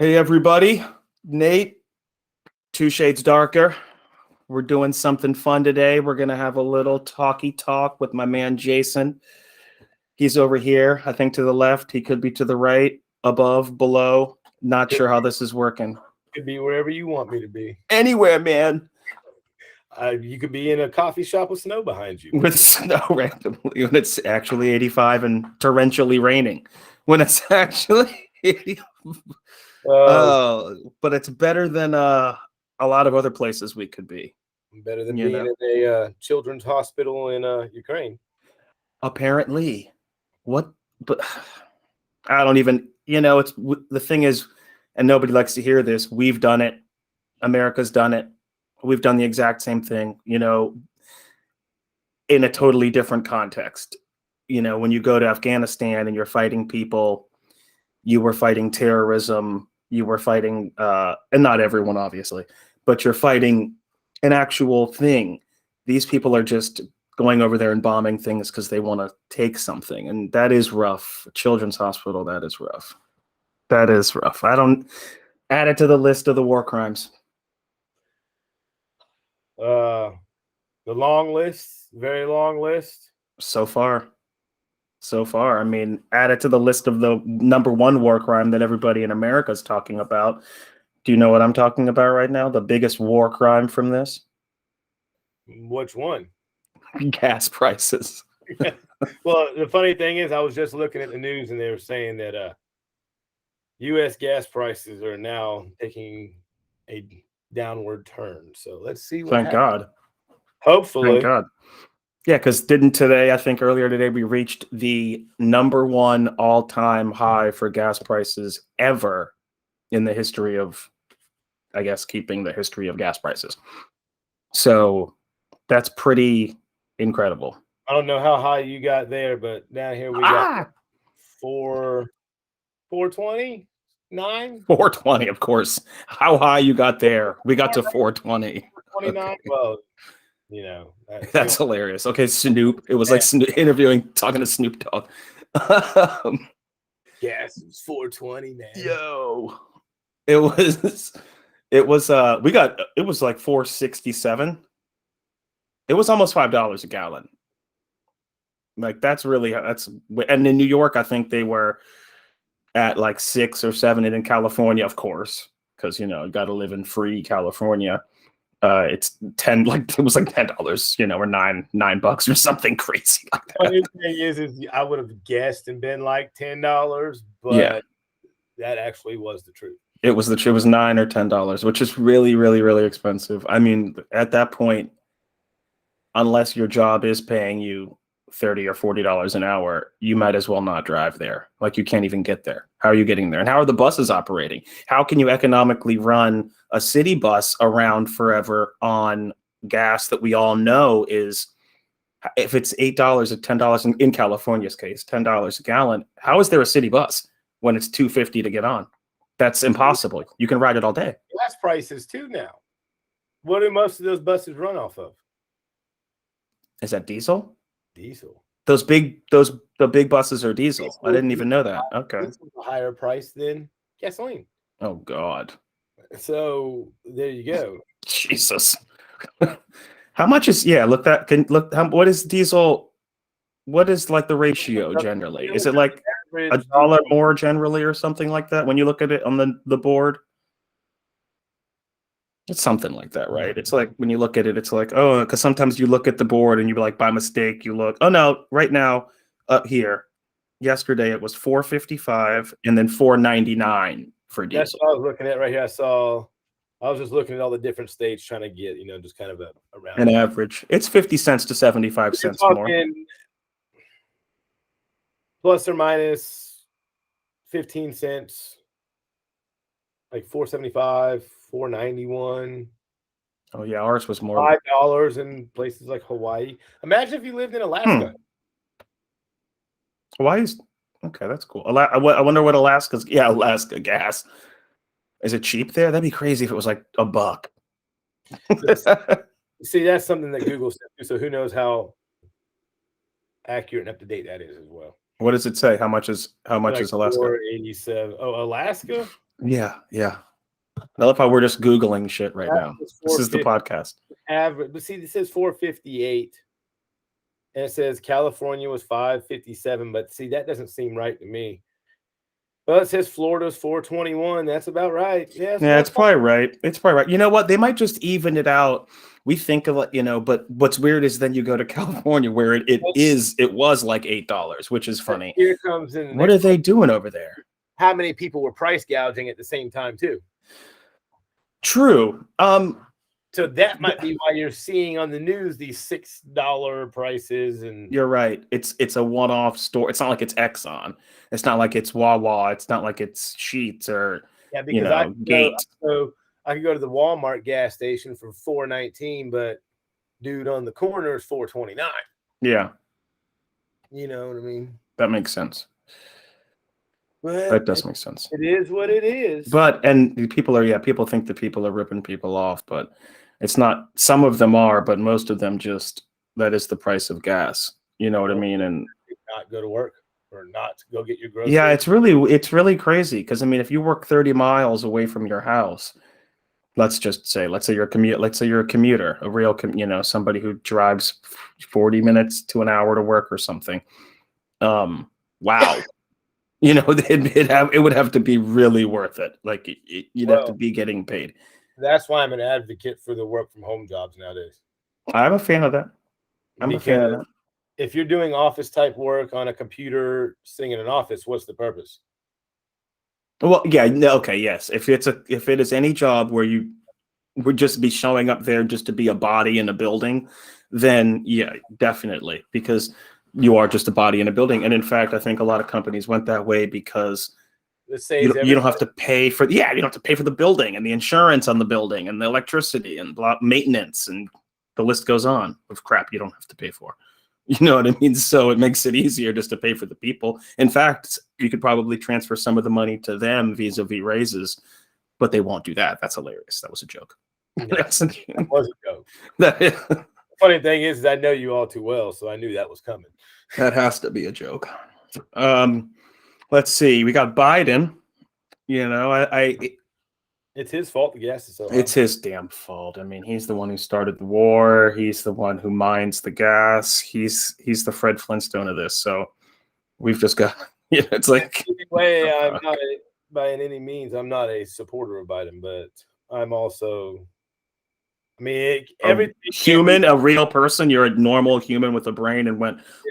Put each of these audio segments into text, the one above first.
Hey everybody, Nate, Two Shades Darker. We're doing something fun today. We're gonna have a little talky talk with my man Jason. He's over here, I think to the left. He could be to the right, above, below. Not sure how this is working. Could be wherever you want me to be. Anywhere, man. You could be in a coffee shop with snow behind you. With snow randomly when it's actually 85 and torrentially raining. When it's actually 80. But it's better than a lot of other places we could be. Better than being in a children's hospital in Ukraine. Apparently. What? But I don't even, it's the thing is, and nobody likes to hear this. We've done it. America's done it. We've done the exact same thing, in a totally different context. When you go to Afghanistan and you're fighting people, you were fighting terrorism, you were fighting, and not everyone, obviously, but you're fighting an actual thing. These people are just going over there and bombing things because they want to take something. And that is rough. Children's hospital, that is rough. That is rough. I don't add it to the list of the war crimes. The long list, very long list. So far. I mean, add it to the list of the number one war crime that everybody in America is talking about. Do you know what I'm talking about right now? The biggest war crime from this? Which one? Gas prices. Well, the funny thing is, I was just looking at the news and they were saying that U.S. gas prices are now taking a downward turn. So let's see what happens. God. Hopefully. Thank God. Yeah, because I think earlier today, we reached the number one all-time high for gas prices ever in the history of, I guess, keeping the history of gas prices. So that's pretty incredible. I don't know how high you got there, but down here we got 420, 420, of course. How high you got there? We got to 420. 429. Okay. Well, that's hilarious. Okay, Snoop. It was like talking to Snoop Dogg. Yes, it was 420, man. Yo, it was it was like 467. It was almost $5 a gallon. Like and in New York, I think they were at like 6 or 7, and in California, of course, because you got to live in free California. It's 10, like it was like $10, or $9 or something crazy like that. Funny thing is I would have guessed and been like $10, but that actually was the truth. It was $9 or $10, which is really, really, really expensive. I mean, at that point, unless your job is paying you $30 or $40 an hour, you might as well not drive there. Like, you can't even get there. How are you getting there? And how are the buses operating? How can you economically run a city bus around forever on gas that we all know is, if it's $8 or $10 in California's case, $10 a gallon, how is there a city bus when it's $2.50 to get on? That's impossible. You can ride it all day. Gas prices too now. What do most of those buses run off of? Is that diesel? Diesel. The big buses are diesel. I didn't even know that. Okay. It's a higher price than gasoline. Oh God. So there you go. Jesus. How much is what is diesel? What is like the ratio generally? Is it like $1 more generally or something like that when you look at it on the board? It's something like that, right? It's like when you look at it, it's like, oh, because sometimes you look at the board and you like by mistake, you look, oh no, right now up here, yesterday it was $4.55 and then $4.99 for diesel. That's what I was looking at right here. I was just looking at all the different states trying to get, just kind of around an average. It's 50 cents to 75 cents more. Plus or minus 15 cents, like $4.75. $4.91. Oh yeah, ours was more. $5 in places like Hawaii. Imagine if you lived in Alaska. Hawaii's okay. That's cool. I wonder what Alaska's. Yeah, Alaska gas. Is it cheap there? That'd be crazy if it was like $1. See, that's something that Google said. So who knows how accurate and up to date that is as well. What does it say? How much is Alaska? 487. Oh, Alaska? Yeah, yeah. I love how we're just Googling shit right now. This is the podcast. Average, but see, this says 458, and it says California was 557. But see, that doesn't seem right to me. Well, it says Florida's 421. That's about right. Yeah, it's probably right. It's probably right. You know what? They might just even it out. We think of it, but what's weird is then you go to California where it was like $8, which is funny. Here comes in. What are they doing over there? How many people were price gouging at the same time too? True. So that might be why you're seeing on the news these $6 prices. And you're right. It's a one-off store. It's not like it's Exxon. It's not like it's Wawa. It's not like it's Sheetz or Gate. So I could go to the Walmart gas station for $4.19, but dude on the corner is $4.29. Yeah. You know what I mean? That makes sense. But that does make sense. It is what it is. But people think that people are ripping people off, but it's not. Some of them are, but most of them that is the price of gas. You know what I mean? And not go to work or not go get your groceries. Yeah, it's really crazy because if you work 30 miles away from your house, let's say you're a commuter, a real somebody who drives 40 minutes to an hour to work or something. Wow. It would have to be really worth it. Like you'd have to be getting paid. That's why I'm an advocate for the work from home jobs nowadays. I'm a fan of that. I'm a fan of that. If you're doing office type work on a computer, sitting in an office, what's the purpose? Well, yeah, okay, yes. If it is any job where you would just be showing up there just to be a body in a building, then yeah, definitely, because you are just a body in a building. And in fact, I think a lot of companies went that way because you don't have to pay for the building and the insurance on the building and the electricity and maintenance, and the list goes on of crap you don't have to pay for. You know what I mean? So it makes it easier just to pay for the people. In fact, you could probably transfer some of the money to them vis-a-vis raises, but they won't do that. That's hilarious. That was a joke. Yeah, that was a joke. The funny thing is I know you all too well, so I knew that was coming. That has to be a joke. Let's see. We got Biden. It's his fault the gas is so high. It's his damn fault. He's the one who started the war. He's the one who mines the gas. He's the Fred Flintstone of this. So we've just got it's like anyway, I'm not by any means I'm not a supporter of Biden, but I'm also everything human, a real person. You're a normal human with a brain, and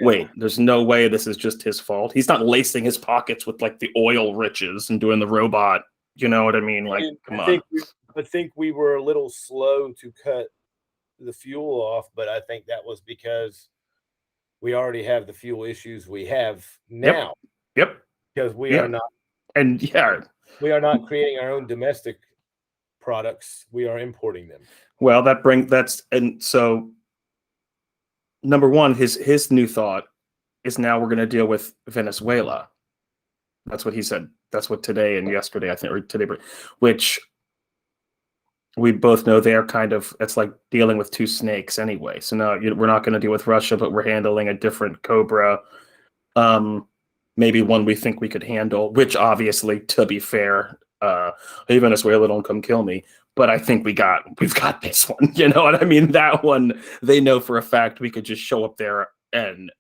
wait, there's no way this is just his fault. He's not lacing his pockets with like the oil riches and doing the robot. You know what I mean? Like, come on. I think we were a little slow to cut the fuel off, but I think that was because we already have the fuel issues we have now. Yep. Because we are not, we are not creating our own domestic products. We are importing them. Well, so number one, his new thought is now we're going to deal with Venezuela. That's what he said. That's what today and yesterday, I think, or today, which we both know it's like dealing with two snakes anyway. So now we're not going to deal with Russia, but we're handling a different Cobra. Maybe one we think we could handle, which obviously, to be fair, hey, Venezuela, don't come kill me. But I think we've got this one. You know what I mean? That one, they know for a fact we could just show up there and,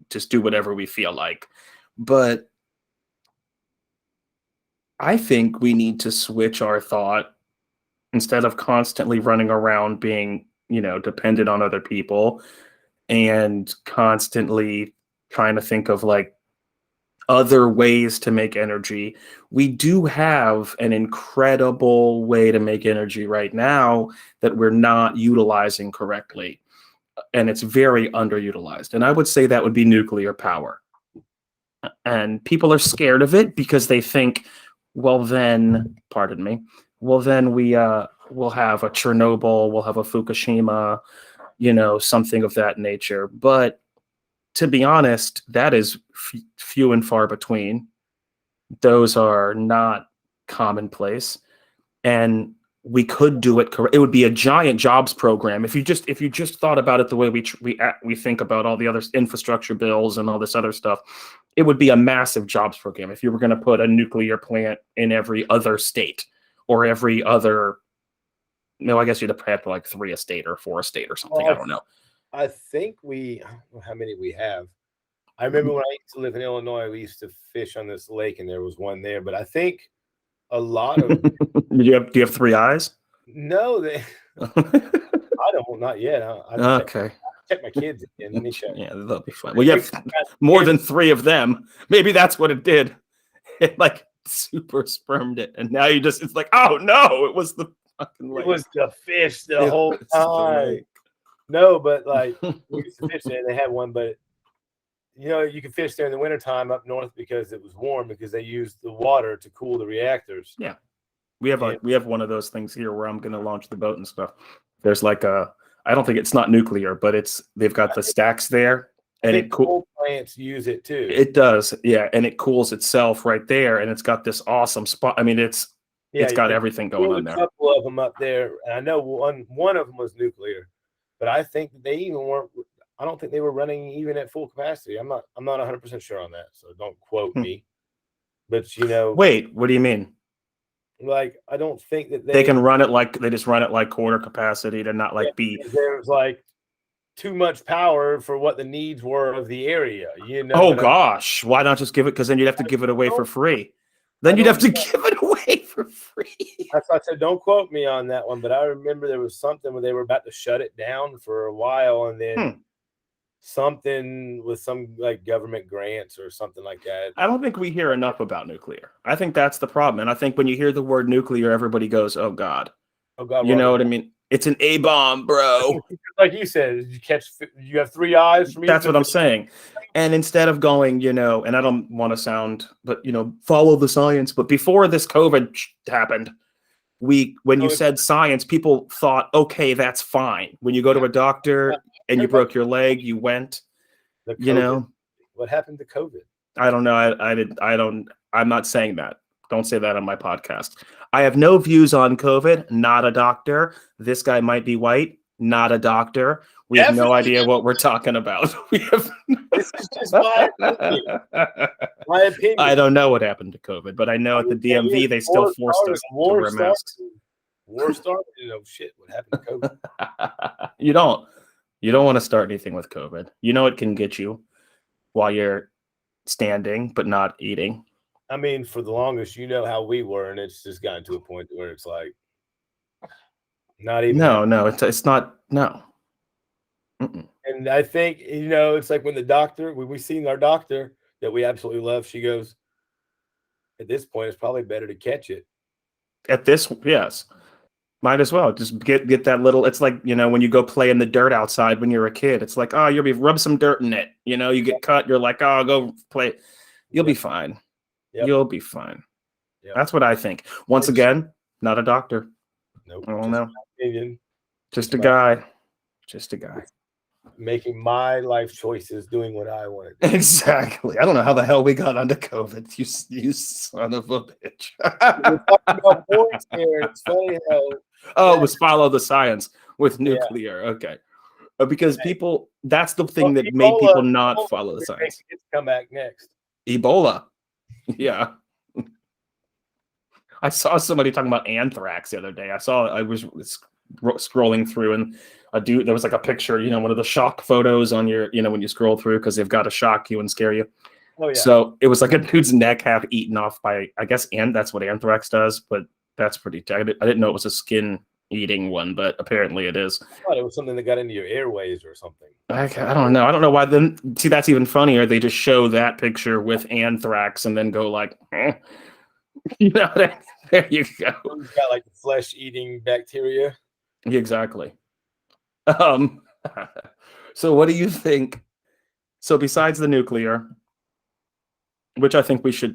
just do whatever we feel like. But I think we need to switch our thought instead of constantly running around being, dependent on other people and constantly trying to think of like other ways to make energy. We do have an incredible way to make energy right now that we're not utilizing correctly. And it's very underutilized. And I would say that would be nuclear power. And people are scared of it because they think, we'll then we will have a Chernobyl, we'll have a Fukushima, something of that nature. But to be honest, that is few and far between. Those are not commonplace. And we could do it correct. It would be a giant jobs program if you just thought about it the way we think about all the other infrastructure bills and all this other stuff. It would be a massive jobs program if you were going to put a nuclear plant in every other state or every other. No, I guess you'd have to like 3 a state or 4 a state or something. I don't know. I think I don't know how many we have. I remember when I used to live in Illinois, we used to fish on this lake, and there was one there. But I think a lot of Do you have 3 eyes? no, I don't, not yet. Okay. Check my kids again. Let me check. Yeah, they'll be fine. Well, you have more than 3 of them. Maybe that's what it did. It like super spermed it, and now it's like, oh no, it was the fucking lake. It was the fish the whole time. No, but like we used to fish there, and they had one, but you can fish there in the wintertime up north because it was warm because they used the water to cool the reactors. Yeah. We have one of those things here where I'm going to launch the boat and stuff. There's like I don't think it's not nuclear, but they've got the stacks there, and cool plants use it too. It does, yeah, and it cools itself right there, and it's got this awesome spot. I mean, it's got everything going on there. A couple of them up there, and I know one of them was nuclear, but I think they even weren't. I don't think they were running even at full capacity. I'm not 100% sure on that, so don't quote me. But wait, what do you mean? Like, I don't think that they can run it like they just run it like quarter capacity to not like be. There's like too much power for what the needs were of the area. Oh gosh, why not just give it? Because then you'd have to give it away for free. Then you'd have to give it away for free. That's why I said don't quote me on that one. But I remember there was something where they were about to shut it down for a while, and then. Something with some like government grants or something like that. I don't think we hear enough about nuclear. I think that's the problem. And I think when you hear the word nuclear, everybody goes, oh God. Oh God. You know what I mean? It's an A-bomb, bro. Like you said, you have 3 eyes from That's what I'm saying. And instead of going, and I don't want to sound, but follow the science. But before this COVID happened, when you said science, people thought, okay, that's fine. When you go to a doctor and you broke your leg, you went, what happened to COVID? I don't know. I'm not saying that. Don't say that on my podcast. I have no views on COVID. Not a doctor. This guy might be white. Not a doctor. We have no idea what we're talking about. This is just my opinion. My opinion. I don't know what happened to COVID, but I know at the DMV they still forced us to wear masks. War started. Shit. What happened to COVID? You don't want to start anything with COVID. It can get you while you're standing but not eating. I mean, for the longest, how we were, and it's just gotten to a point where it's like not even. No, it's not. No. Mm-mm. And I think, it's like when we seen our doctor that we absolutely love, she goes, at this point, it's probably better to catch it. At this, yes. Might as well just get that little. It's like, when you go play in the dirt outside when you're a kid, it's like, oh, you'll rub some dirt in it. You get cut. You're like, oh, go play. You'll be fine. Yep. You'll be fine. Yep. That's what I think. Once again, not a doctor. Nope. I don't know. Just a guy. Just a guy. Making my life choices, doing what I want to do. Exactly. I don't know how the hell we got onto COVID. You son of a bitch. We're talking about points here. It's funny how. Oh, it was follow the science with nuclear. Yeah. Okay. Because people, that's the thing that made people not follow the science. Come back next. Ebola. Yeah. I saw somebody talking about anthrax the other day. I was scrolling through and there was like a picture, one of the shock photos on your, when you scroll through because they've got to shock you and scare you. Oh, yeah. So it was like a dude's neck half eaten off by, I guess, and that's what anthrax does, but that's pretty, I didn't know it was a skin eating one, but apparently it is. I thought it was something that got into your airways or something. I don't know. I don't know why then. See, that's even funnier. They just show that picture with anthrax and then go like, there you go. It's got like flesh-eating bacteria. Exactly. So what do you think? So besides the nuclear, which I think we should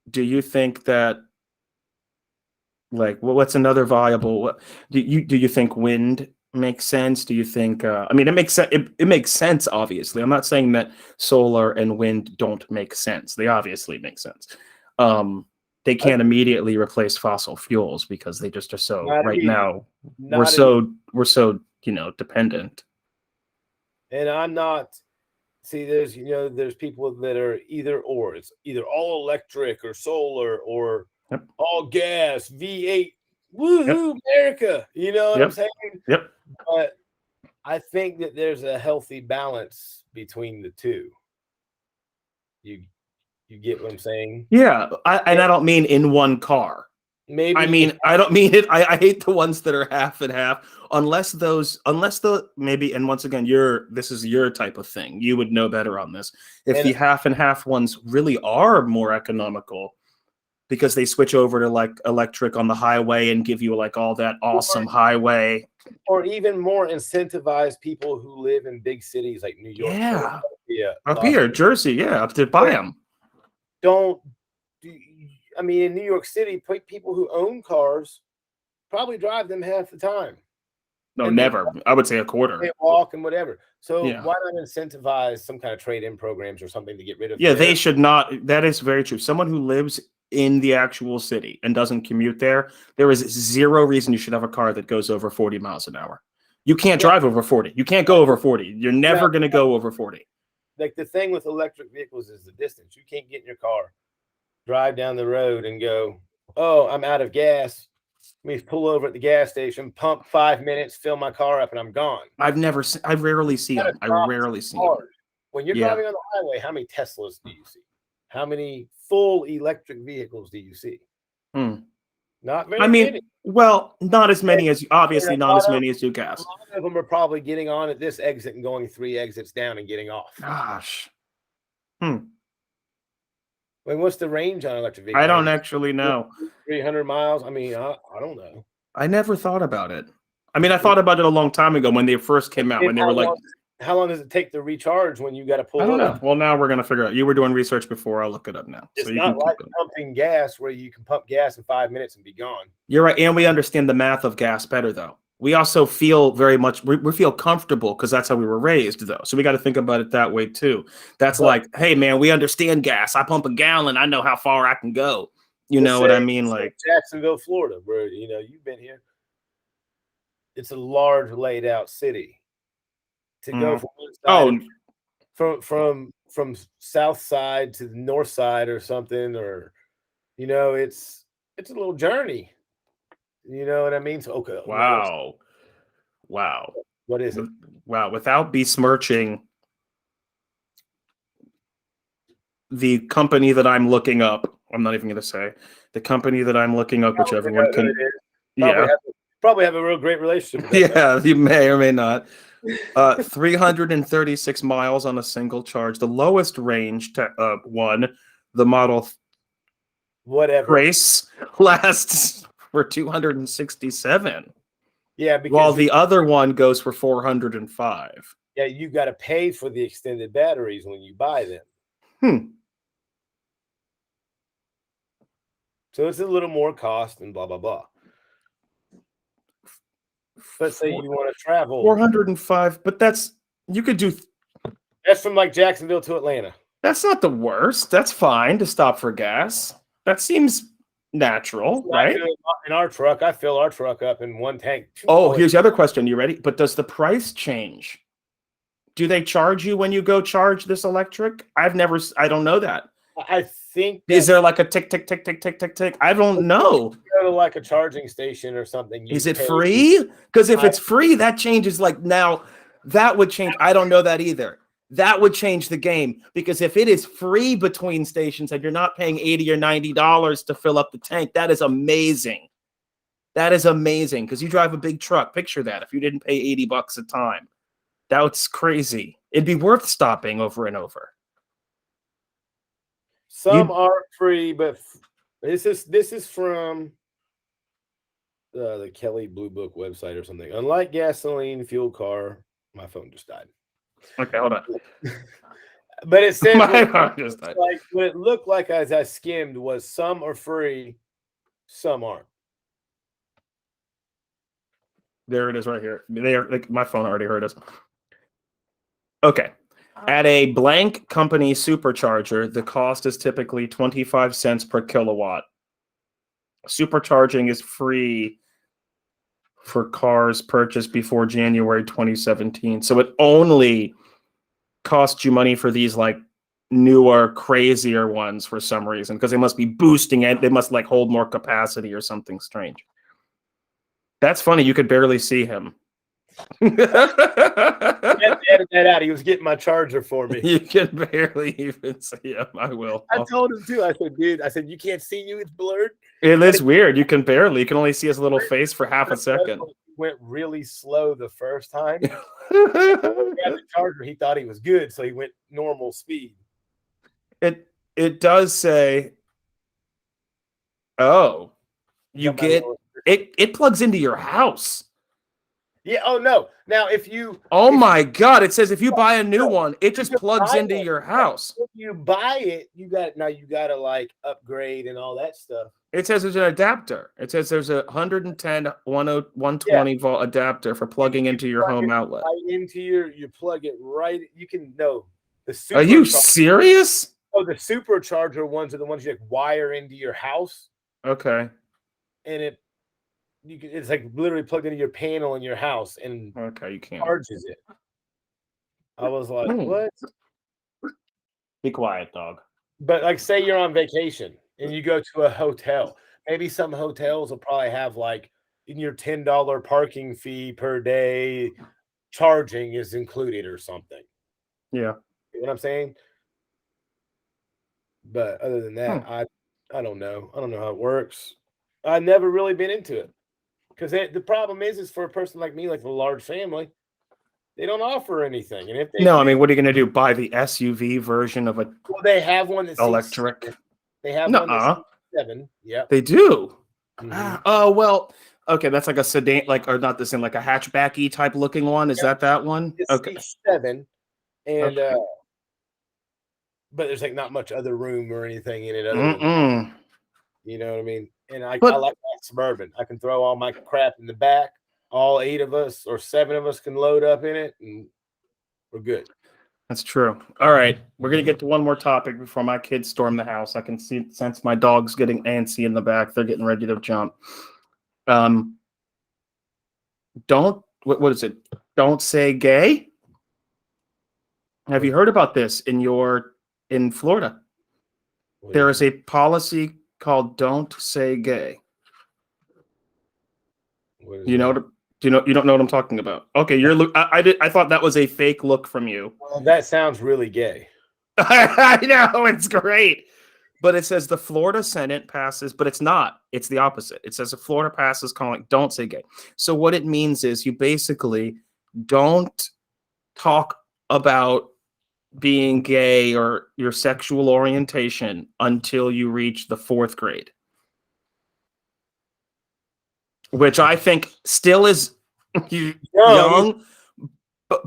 do you think that, like, what's another viable? Do you think wind makes sense? Do you think? I mean, it makes sense. It makes sense. Obviously, I'm not saying that solar and wind don't make sense. They obviously make sense. Do they can't immediately replace fossil fuels because they just are so Not right immediate. now Not we're so dependent. And I'm not. See, there's people that are either or. It's either all electric or solar or Yep. all gas, V8. Yep. Woohoo, America! You know what I'm Yep. saying? Yep. But I think that there's a healthy balance between the two. You get what I'm saying? Yeah, I don't mean in one car. Maybe I mean, I don't mean it. I hate the ones that are half and half, unless maybe. And once again, this is your type of thing. You would know better on this. If And- the half and half ones really are more economical, because they switch over to like electric on the highway and give you like all that awesome highway. or even more incentivize people who live in big cities like New York. Yeah, Yeah, up here, Jersey, yeah, up to buy them. I mean, in New York City, people who own cars probably drive them half the time. No, And never. I would say a They quarter. walk and whatever. So Yeah. why not incentivize some kind of trade-in programs or something to get rid of? Yeah, they should not. That is very true. Someone who lives in the actual city and doesn't commute there is zero reason you should have a car that goes over 40 miles an hour. You can't drive over 40. You can't go over 40. You're never going to go over 40. Like the thing with electric vehicles is the distance. You can't get in your car, drive down the road and go, oh, I'm out of gas. Let me pull over at the gas station, pump 5 minutes, fill my car up, and I'm gone. I rarely see them. I rarely see them. When you're driving on the highway, how many Teslas do you see? How many full electric vehicles do you see? Not very many. Well, not as many as obviously not as many as you gas. A lot of them are probably getting on at this exit and going 3 exits down and getting off. Gosh. I mean, what's the range on electric vehicles? I don't actually know. 300 miles. I mean, I don't know. I never thought about it. I mean, I thought about it a long time ago when they first came out, when they were like, how long does it take to recharge when you got to pull I don't over? know. Well, now we're going to figure out. You were doing research before. I'll look it up now. It's So you not can like keep going. pumping gas where you can pump gas in 5 minutes and be gone. You're right. And we understand the math of gas better, though. We also feel very much, we feel comfortable because that's how we were raised, though. So we got to think about it that way, too. That's like, hey, man, we understand gas. I pump a gallon. I know how far I can go. You know what I mean? Like Jacksonville, Florida, where, you've been here. It's a large laid out city. To go from one side from south side to the north side or something, or it's a little journey. You know what I mean? So okay. Wow. What is it? Wow. Without besmirching the company that I'm looking up, I'm not even going to say the company that I'm looking up, which everyone can. Probably have a real great relationship with yeah, you may or may not. 336 miles on a single charge. The lowest range one, the Model Race, lasts for 267. Yeah, because while the other one goes for 405. Yeah, you got to pay for the extended batteries when you buy them. So it's a little more cost and blah blah blah. Let's say you want to travel 405, but you could do. That's from like Jacksonville to Atlanta. That's not the worst. That's fine to stop for gas. That seems natural, right? In our truck, I fill our truck up in one tank. Oh, here's the other question. You ready? But does the price change? Do they charge you when you go charge this electric? I don't know that. I think. Is there like a tick, tick, tick, tick, tick, tick, tick? I don't know. Go to like a charging station or something. Is it free? Because if it's free, that changes. Like now, that would change. I don't know that either. That would change the game, because if it is free between stations and you're not paying $80 or $90 to fill up the tank, that is amazing. That is amazing, because you drive a big truck. Picture that if you didn't pay $80 a time. That's crazy. It'd be worth stopping over and over. Some are free, but this is from the Kelley Blue Book website or something. Unlike gasoline fuel car, my phone just died. Okay, hold on. But it says like what it looked like as I skimmed was some are free, some aren't. There it is right here. They are like my phone already heard us. Okay. At a blank company supercharger, the cost is typically 25 cents per kilowatt Supercharging is free for cars purchased before January 2017. So it only costs you money for these like newer, crazier ones for some reason, because they must be boosting it. They must like hold more capacity or something strange. That's funny. You could barely see him. I had to edit that out. He was getting my charger for me. You can barely even see him. I will. I told him too. I said, dude, you can't see you. It's blurred. It is weird. You can only see his little face for half a second. Went really slow the first time. He had the charger. He thought he was good, so he went normal speed. It does say, oh, you get it. It plugs into your house. Yeah. Oh no. Now if you. Oh my God! It says if you buy a new one, it just plugs into your house. If you buy it, you gotta like upgrade and all that stuff. It says there's an adapter. It says there's a 110 120 volt adapter for plugging into your home outlet. Right into you plug it right. You can know the. Are you serious? Oh, the supercharger ones are the ones you like wire into your house. Okay. And it's like literally plugged into your panel in your house and okay, you can't charges it. I was like, what? Be quiet, dog. But like, say you're on vacation and you go to a hotel. Maybe some hotels will probably have like in your $10 parking fee per day, charging is included or something. Yeah. You know what I'm saying? But other than that, I don't know. I don't know how it works. I've never really been into it. Because the problem is for a person like me, like a large family, they don't offer anything. And if they I mean, what are you going to do? Buy the SUV version of a? Well, they have one that's electric. They have one that's 7. Yeah, they do. Mm-hmm. Oh well, okay. That's like a sedan, or not the same, like a hatchbacky type looking one. Is that one? It's okay, 7, and but there's like not much other room or anything in it. Other than, you know what I mean? And I like my Suburban. I can throw all my crap in the back. All 8 of us or 7 of us can load up in it, and we're good. That's true. All right, we're gonna get to one more topic before my kids storm the house. I can sense my dog's getting antsy in the back. They're getting ready to jump. What is it? Don't say gay. Have you heard about this in Florida? There is a policy called "Don't Say Gay." You know? You don't know what I'm talking about? Okay, I thought that was a fake look from you. Well, that sounds really gay. I know, it's great. But it says the Florida Senate passes, but it's not. It's the opposite. It says the Florida passes calling "Don't Say Gay." So what it means is you basically don't talk about being gay or your sexual orientation until you reach the 4th grade. Which I think still is young,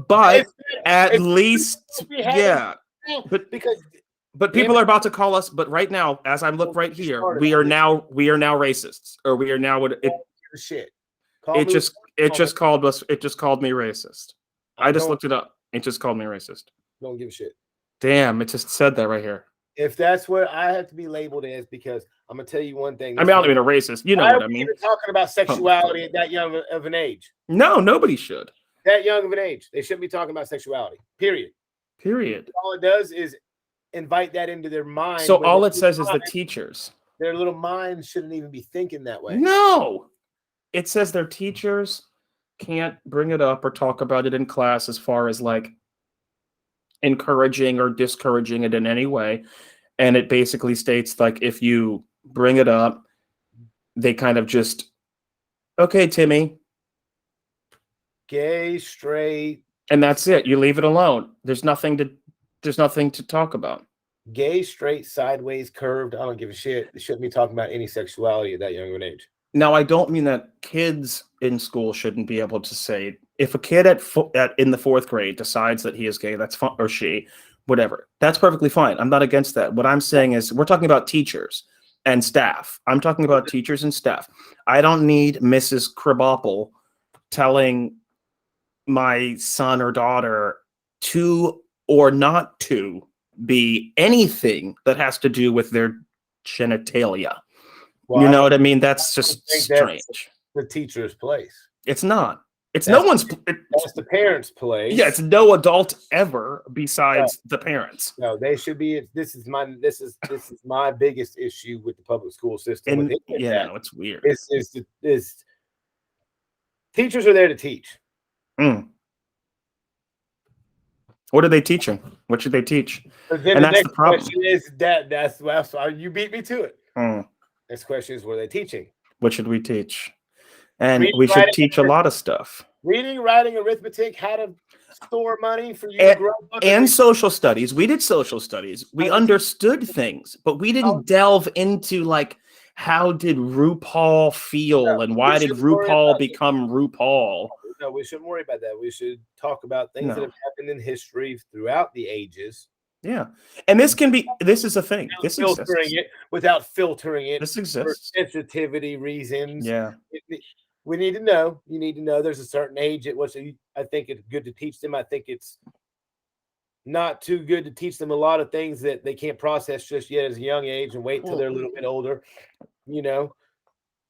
but at least, yeah. But people are about to call us. But right now, as I look right here, we are now racists, or we are now what it. Shit. It just called me racist. I just looked it up. It just called me racist. Don't give a shit. Damn! It just said that right here. If that's what I have to be labeled as, because I'm gonna tell you one thing. I mean, I don't mean a racist. You know what I mean? Even talking about sexuality at that young of an age. No, nobody should. That young of an age, they shouldn't be talking about sexuality. Period. All it does is invite that into their mind. So all it says is the teachers. Their little minds shouldn't even be thinking that way. No, it says their teachers can't bring it up or talk about it in class as far as like encouraging or discouraging it in any way. And it basically states like if you bring it up, they kind of just, okay, Timmy. Gay, straight. And that's it. You leave it alone. There's nothing to talk about. Gay, straight, sideways, curved. I don't give a shit. They shouldn't be talking about any sexuality at that young of an age. Now, I don't mean that kids in school shouldn't be able to say, if a kid in the 4th grade decides that he is gay, that's fine, or she, whatever, that's perfectly fine. I'm not against that. What I'm saying is we're talking about teachers and staff. I'm talking about teachers and staff. I don't need Mrs. Krabappel telling my son or daughter to or not to be anything that has to do with their genitalia. Well, You I know don't what I mean? That's just think that's strange. the teacher's place. It's not. It's That's no one's. That's the parents' place. Yeah, it's no adult ever No, besides the parents. no, they should be. This is my biggest issue with the public school system. With And any of that, it's weird. is teachers are there to teach. Mm. What are they teaching? What should they teach? But then And the that's the next problem. question is that's you beat me to it. Mm. Next question is, what are they teaching? What should we teach? And Reading, we should writing, teach a lot of stuff. Reading, writing, arithmetic, how to store money for you to grow up. And social studies. We did social studies. We understood things, but we didn't delve into like how did RuPaul feel and why did RuPaul become RuPaul? No, we shouldn't worry about that. We should talk about things that No. have happened in history throughout the ages. Yeah. And this is a thing. This filtering exists. it without filtering it This for exists. sensitivity reasons. Yeah. We need to know. You need to know there's a certain age at which I think it's good to teach them. I think it's not too good to teach them a lot of things that they can't process just yet as a young age and wait till they're a little bit older. You know,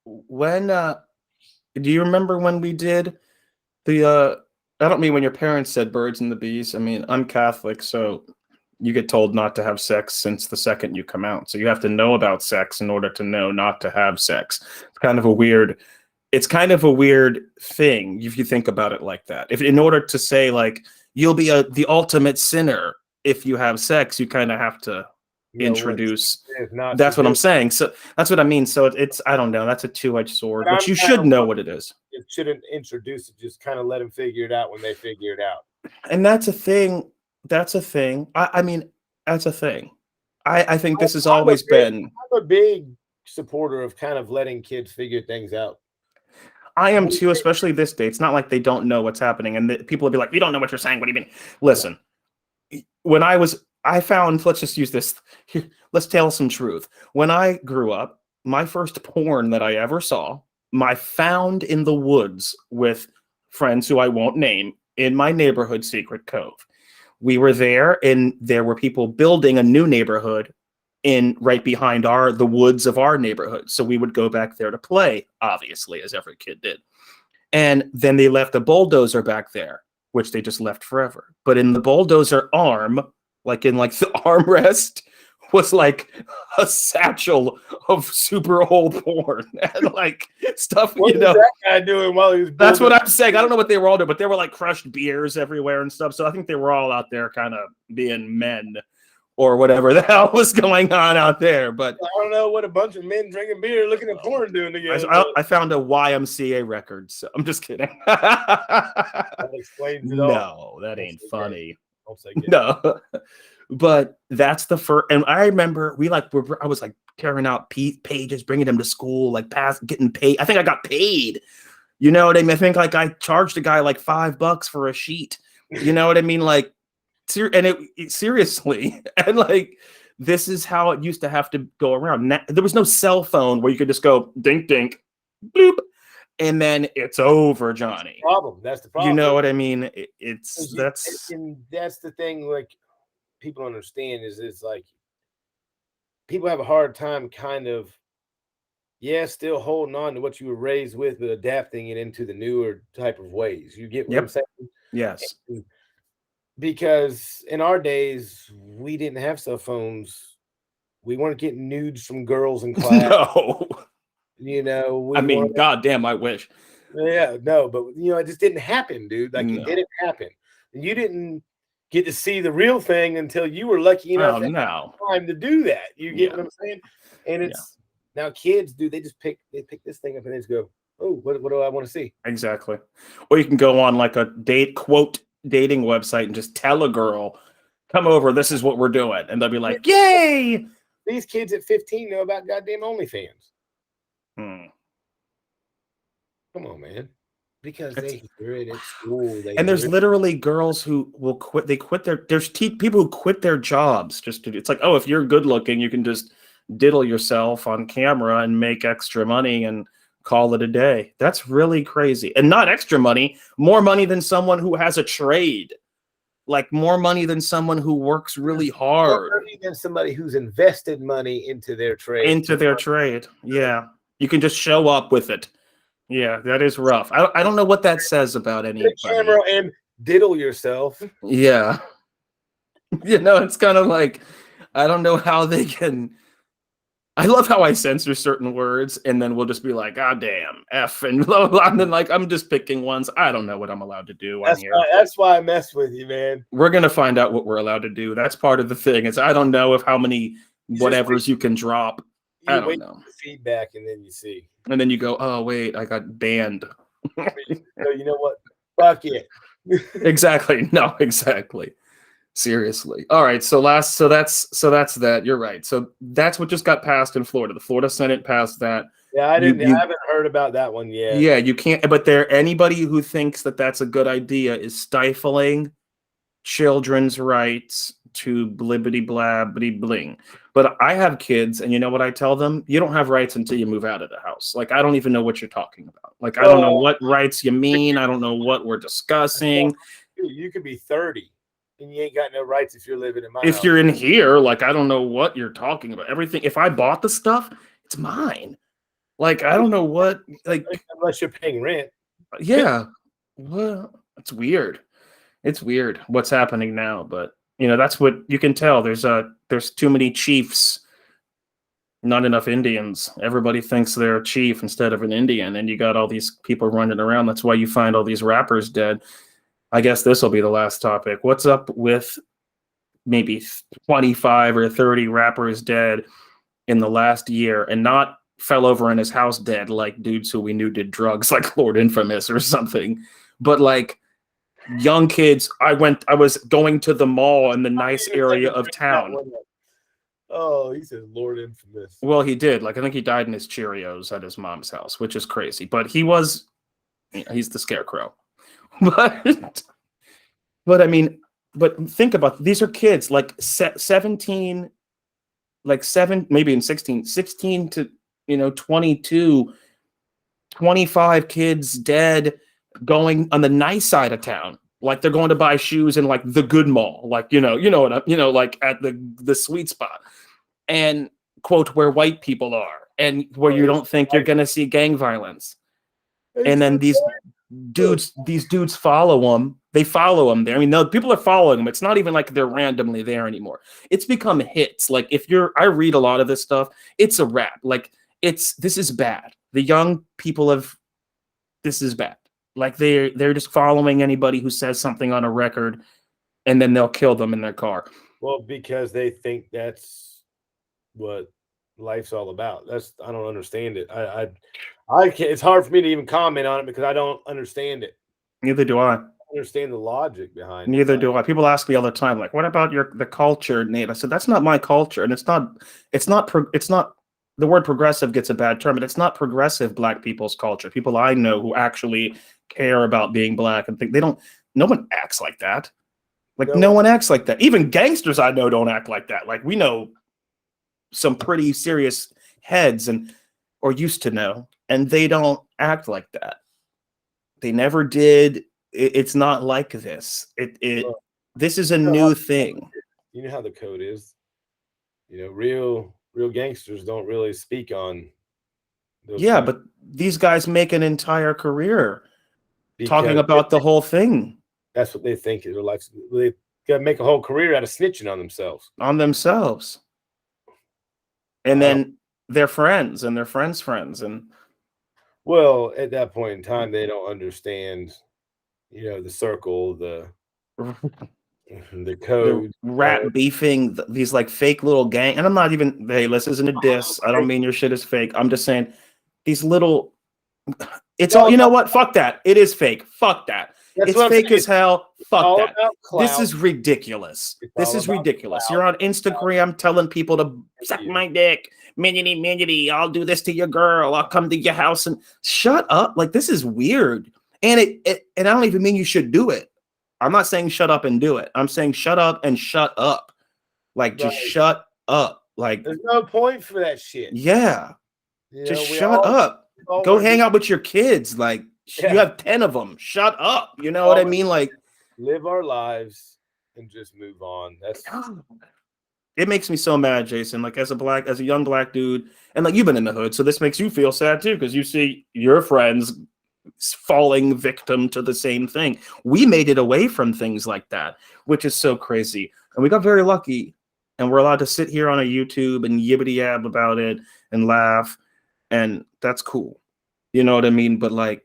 When do you remember when we did the I don't mean when your parents said birds and the bees. I mean, I'm Catholic, so you get told not to have sex since the second you come out. So you have to know about sex in order to know not to have sex. It's kind of a weird thing if you think about it like that. If in order to say like you'll be the ultimate sinner if you have sex, you kind of have to introduce. That's what I'm saying. So that's what I mean. So it's I don't know. That's a two-edged sword, but you should know what it is. It shouldn't introduce it. Just kind of let them figure it out when they figure it out. And that's a thing. That's a thing. I mean, that's a thing. I think this has always been. I'm a big supporter of kind of letting kids figure things out. I am too, especially this day. It's not like they don't know what's happening, and people will be like, "You don't know what you're saying. What do you mean?" Listen, when I found. Let's just use this. Let's tell some truth. When I grew up, my first porn that I ever saw, my found in the woods with friends who I won't name in my neighborhood secret cove. We were there, and there were people building a new neighborhood right behind the woods of our neighborhood. So we would go back there to play, obviously, as every kid did. And then they left a bulldozer back there, which they just left forever. But in the bulldozer arm, like in like the armrest, was like a satchel of super old porn and like stuff. What was that guy doing while he was? That's what I'm saying. I don't know what they were all doing, but there were like crushed beers everywhere and stuff. So I think they were all out there kind of being men or whatever the hell was going on out there. But I don't know what a bunch of men drinking beer, looking at porn doing together. I found a YMCA record. So I'm just kidding. That explains it all. No, that ain't funny. Don't say no. But that's the first, and I remember I was like tearing out pages, bringing them to school, like getting paid. I think I got paid. You know what I mean? I think like I charged a guy like $5 for a sheet. You know what I mean? Like, seriously, and like this is how it used to have to go around. There was no cell phone where you could just go dink dink, bloop, and then it's over, Johnny. That's the problem. You know what I mean? That's the thing. Like, people understand is it's like people have a hard time kind of still holding on to what you were raised with, but adapting it into the newer type of ways. You get what I'm saying? Yes. Because in our days, we didn't have cell phones. We weren't getting nudes from girls in class. No. You know, goddamn, I wish. Yeah, no, but it just didn't happen, dude. Like, it didn't happen. You didn't get to see the real thing until you were lucky enough to have time to do that. You get what I'm saying? And it's now kids do. They just pick this thing up and they just go, "Oh, what do I want to see?" Exactly. Or you can go on like a dating website and just tell a girl, "Come over. This is what we're doing," and they'll be like, "Yay!" These kids at 15 know about goddamn OnlyFans. Come on, man. Because they hear it at school. And there's literally girls who will quit. They quit there's people who quit their jobs just to do. It's like, oh, if you're good looking, you can just diddle yourself on camera and make extra money and call it a day. That's really crazy. And not extra money, more money than someone who has a trade. like more money than someone who works really More hard money than somebody who's invested money into their trade. into their trade. Yeah. You can just show up with it. Yeah, that is rough. I don't know what that says about Get a anybody. camera and diddle yourself. Yeah. It's kind of like, I don't know how they can. I love how I censor certain words and then we'll just be like, God damn, F, and blah, blah, blah. And then, like, I'm just picking ones. I don't know what I'm allowed to do on here. That's why I mess with you, man. We're going to find out what we're allowed to do. That's part of the thing. Is I don't know if how many whatevers you can drop. I don't know. Feedback, and then you see. And then you go, oh, wait, I got banned. So you know what? Fuck it. Exactly. No, exactly. Seriously. All right. So that's that. You're right. So that's what just got passed in Florida. The Florida Senate passed that. Yeah, I haven't heard about that one yet. Yeah, you can't. But anybody who thinks that that's a good idea is stifling children's rights to blibbity blabbity bling. But I have kids, and you know what I tell them? You don't have rights until you move out of the house. Like, I don't even know what you're talking about. Like, I don't know what rights you mean. I don't know what we're discussing. You could be 30 and you ain't got no rights if you're living in my If house. you're in here, like, I don't know what you're talking about. Everything. If I bought the stuff, it's mine. Like, I don't know what. Like, unless you're paying rent. Yeah. Well, it's weird. It's weird what's happening now, but that's what you can tell. There's too many chiefs, not enough Indians. Everybody thinks they're a chief instead of an Indian, and you got all these people running around. That's why you find all these rappers dead. I guess this will be the last topic. What's up with maybe 25 or 30 rappers dead in the last year, and not fell over in his house dead like dudes who we knew did drugs like Lord Infamous or something, but like young kids. I was going to the mall in the nice area of town. Oh, he says Lord Infamous. Well, he did. Like, I think he died in his Cheerios at his mom's house, which is crazy. But he's the scarecrow. But I mean, but think about it. These are kids like 17, like 7, maybe in 16 to 22, 25 kids dead, going on the nice side of town. Like, they're going to buy shoes in like the good mall, like, like at the sweet spot, and quote, where white people are, and where you don't think you're going to see gang violence. And then these dudes follow them. They follow them there. I mean, no, people are following them. It's not even like they're randomly there anymore. It's become hits. Like, I read a lot of this stuff. It's a rap. Like, this is bad. The young people this is bad. Like, they're just following anybody who says something on a record, and then they'll kill them in their car. Well, because they think that's what life's all about. I don't understand it. I can't, it's hard for me to even comment on it because I don't understand it. Neither do I. Understand the logic behind it. Neither do I. People ask me all the time, like, what about the culture, Nate? I said, that's not my culture. And it's not the word progressive gets a bad term, but it's not progressive Black people's culture. People I know who actually care about being Black and think no one acts like that. Like, no one acts like that. Even gangsters I know don't act like that. Like, we know some pretty serious heads or used to know, and they don't act like that. They never did. It's not like this. This is a new thing. You know how the code is. Real gangsters don't really speak on those things. But these guys make an entire career talking about the whole thing. That's what they think is their life. They got to make a whole career out of snitching on themselves. And then their friends and their friends' friends. And well, at that point in time, they don't understand, the circle, the code, the rap beefing, these like fake little gang. And I'm not even, hey, this isn't a diss. I don't mean your shit is fake. I'm just saying these little, it's all, you know what? Fuck that. It is fake. Fuck that. It's fake as hell. Fuck that. This is ridiculous. This is ridiculous. You're on Instagram telling people to suck my dick. Minity, I'll do this to your girl. I'll come to your house and shut up. Like, this is weird. And and I don't even mean you should do it. I'm not saying shut up and do it. I'm saying shut up and shut up. Like, just shut up. Like, there's no point for that shit. Yeah. Just shut up. Go hang out with your kids. Like, you have 10 of them. Shut up. You know what I mean? Like, live our lives and just move on. That's It makes me so mad, Jason. Like as a young black dude, and like you've been in the hood, so this makes you feel sad too because you see your friends falling victim to the same thing. We made it away from things like that, which is so crazy, and we got very lucky, and we're allowed to sit here on a YouTube and yibbity yab about it and laugh, and that's cool. You know what I mean? But like,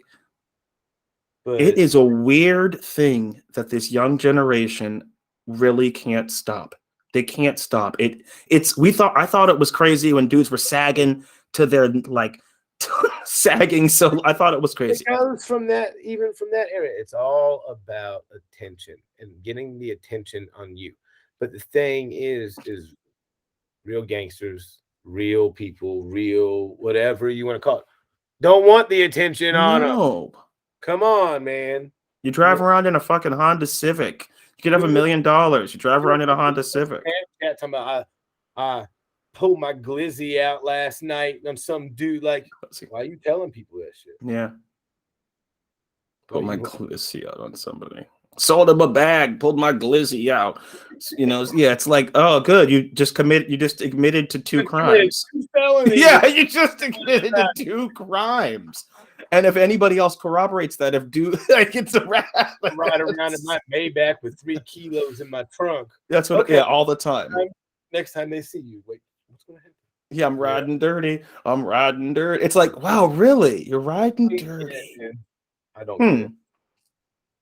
it is a weird thing that this young generation really can't stop. They can't stop it. I thought it was crazy when dudes were sagging to their like sagging. So I thought it was crazy. It goes from that, even from that area. It's all about attention and getting the attention on you. But the thing is real gangsters, real people, real whatever you want to call it, don't want the attention on them. No. Come on, man. You drive around in a fucking Honda Civic. You could have $1 million. You drive around in a Honda Civic. Talking about I pulled my glizzy out last night on some dude. Like, why are you telling people that shit? Yeah. Pulled my glizzy out on somebody. Sold him a bag, pulled my glizzy out. You know, yeah, it's like, oh, good. You just admitted to 2 crimes. Yeah, you just admitted to 2 crimes. And if anybody else corroborates that, like it's a wrap. Ride around in my Maybach with 3 kilos in my trunk. That's what, yeah, all the time. Next time they see you, wait, what's going to happen? Yeah, I'm riding dirty. I'm riding dirty. It's like, wow, really? You're riding dirty? Yeah, I don't.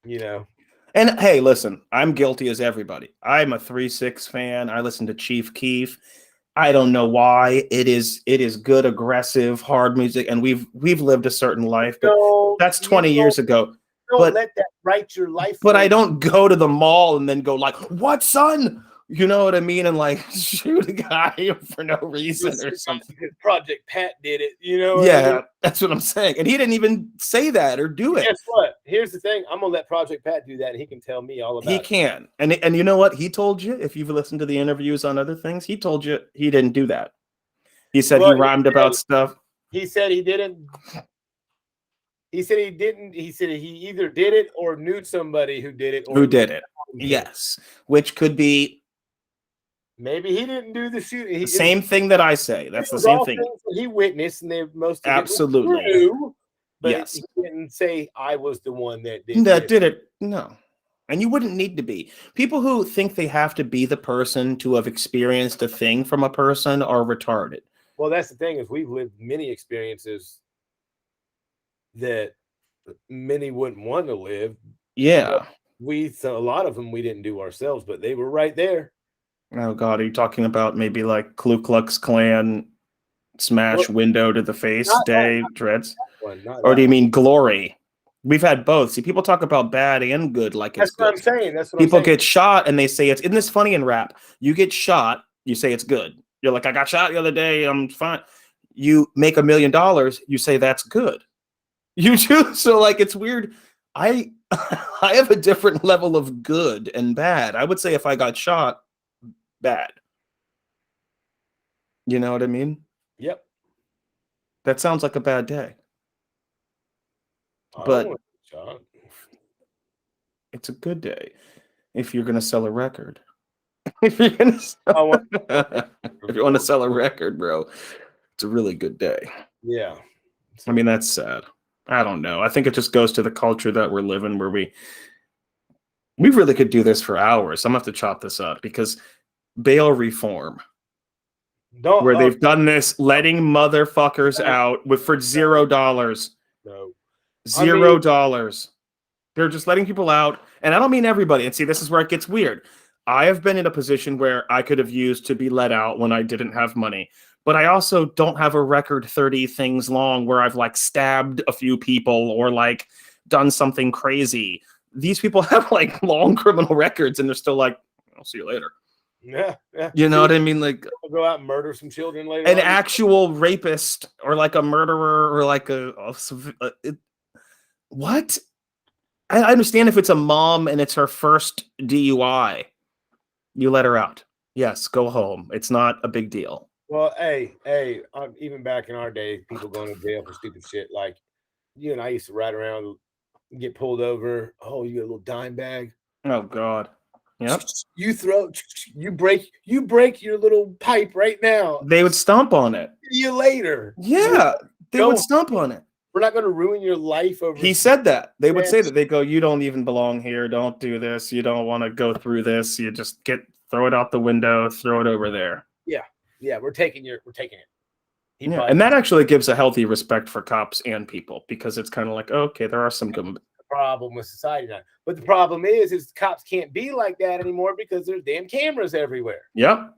You know. And hey, listen, I'm guilty as everybody. I'm a 3-6 fan. I listen to Chief Keef. I don't know why. It is good, aggressive, hard music, and we've lived a certain life, but that's 20 years ago. Don't let that write your life. But I don't go to the mall and then go like, "What, son?" You know what I mean? And like shoot a guy for no reason or something. Project Pat did it, you know? Yeah, I mean? That's what I'm saying. And he didn't even say that or do it. Guess what? Here's the thing. I'm gonna let Project Pat do that, and he can tell me all about it. He can. And you know what? He told you, if you've listened to the interviews on other things, he told you he didn't do that. He said he rhymed about stuff. He said he didn't. He said he didn't. He said he either did it or knew somebody who did it. Who did it? Yes. Which could be. Maybe he didn't do the shooting. Same thing that I say. That's the same thing. He witnessed, and they most absolutely. True, but yes. He didn't say I was the one that did it. No. And you wouldn't need to be. People who think they have to be the person to have experienced a thing from a person are retarded. Well, that's the thing, is we've lived many experiences that many wouldn't want to live. Yeah. A lot of them we didn't do ourselves, but they were right there. Oh God, are you talking about maybe like Ku Klux Klan smash window to the face day dreads? Or do you mean Glory? We've had both. See, people talk about bad and good like it's good. That's what I'm saying. That's what people get shot and they say it's. Isn't this funny in rap? You get shot, you say it's good. You're like, I got shot the other day, I'm fine. You make $1 million, you say that's good. You do. So like it's weird. I have a different level of good and bad. I would say if I got shot, bad. You know what I mean? Yep. That sounds like a bad day. But it's a good day if you're going to sell a record. If you're going to if you want to sell a record, bro, it's a really good day. Yeah. I mean, that's sad. I don't know. I think it just goes to the culture that we're living where we really could do this for hours. I'm going to have to chop this up because bail reform, where they've done this, letting motherfuckers out for $0. No. $0. They're just letting people out. And I don't mean everybody. And see, this is where it gets weird. I have been in a position where I could have used to be let out when I didn't have money. But I also don't have a record 30 things long where I've like stabbed a few people or like done something crazy. These people have like long criminal records and they're still like, I'll see you later. Yeah. You know what I mean? Like, we'll go out and murder some children later. An actual rapist or like a murderer or like what? I understand if it's a mom and it's her first DUI, you let her out. Yes, go home. It's not a big deal. Well, hey, even back in our day, people going to jail for stupid shit. Like you and I used to ride around, get pulled over. Oh, you got a little dime bag. Oh God. Yep. You break your little pipe right now. They would stomp on it. See you later. Yeah, they Go would stomp on it. We're not going to ruin your life over. He said that. They would say that. They go, you don't even belong here. Don't do this. You don't want to go through this. You just throw it out the window, throw it over there. Yeah, we're taking it. Yeah, and that actually gives a healthy respect for cops and people, because it's kind of like, okay, there are some good problem with society now. But the problem is cops can't be like that anymore because there's damn cameras everywhere. Yep.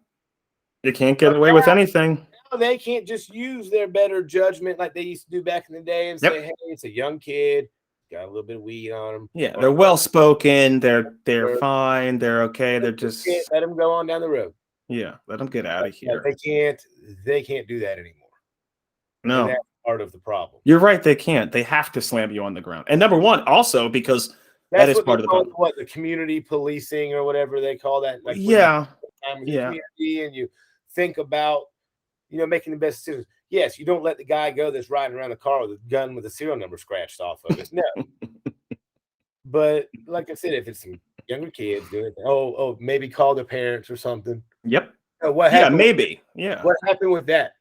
You can't get away with anything. Now they can't just use their better judgment like they used to do back in the day and say, hey, it's a young kid, got a little bit of weed on them. Yeah, they're well spoken, they're fine, they're okay, they're just let them go on down the road. Yeah, let them get out of here. They can't do that anymore. No. And that's part of the problem. You're right, they can't. They have to slam you on the ground. And number one, also because that is part of the problem. What, the community policing or whatever they call that. Like community and you think about, making the best decisions. Yes, you don't let the guy go that's riding around the car with a gun with a serial number scratched off of it. No. But like I said, if it's some younger kids doing it, maybe call their parents or something. Yep. What happened? Maybe. Yeah. What happened with that?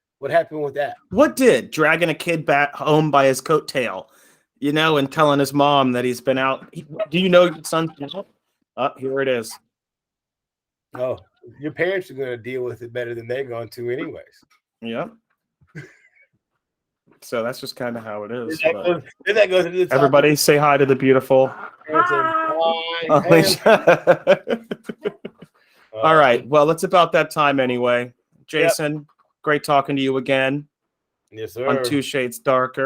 What did dragging a kid back home by his coattail, and telling his mom that he's been out? Do you know your son? Here it is. Oh, your parents are going to deal with it better than they're going to, anyways. Yeah. So that's just kind of how it is. That goes to the top. Everybody say hi to the beautiful. All right. Well, it's about that time anyway. Jason, great talking to you again. Yes, sir. On 2 Shades Darker.